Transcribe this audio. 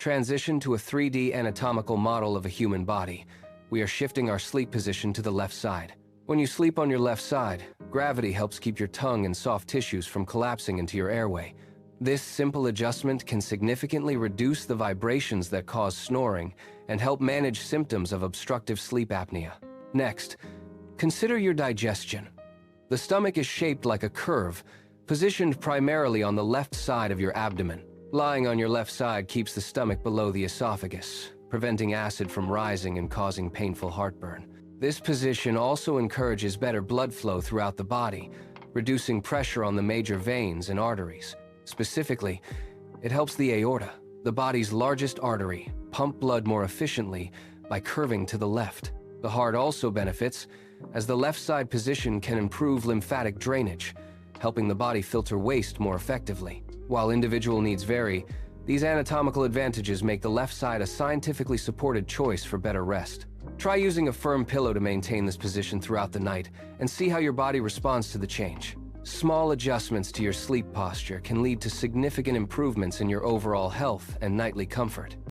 transition to a 3D anatomical model of a human body. We are shifting our sleep position to the left side. When you sleep on your left side, gravity helps keep your tongue and soft tissues from collapsing into your airway. This simple adjustment can significantly reduce the vibrations that cause snoring and help manage symptoms of obstructive sleep apnea. Next, consider your digestion. The stomach is shaped like a curve, positioned primarily on the left side of your abdomen. Lying on your left side keeps the stomach below the esophagus, preventing acid from rising and causing painful heartburn. This position also encourages better blood flow throughout the body, reducing pressure on the major veins and arteries. Specifically, it helps the aorta, the body's largest artery, pump blood more efficiently by curving to the left. The heart also benefits, as the left side position can improve lymphatic drainage, helping the body filter waste more effectively. While individual needs vary, these anatomical advantages make the left side a scientifically supported choice for better rest. Try using a firm pillow to maintain this position throughout the night and see how your body responds to the change. Small adjustments to your sleep posture can lead to significant improvements in your overall health and nightly comfort.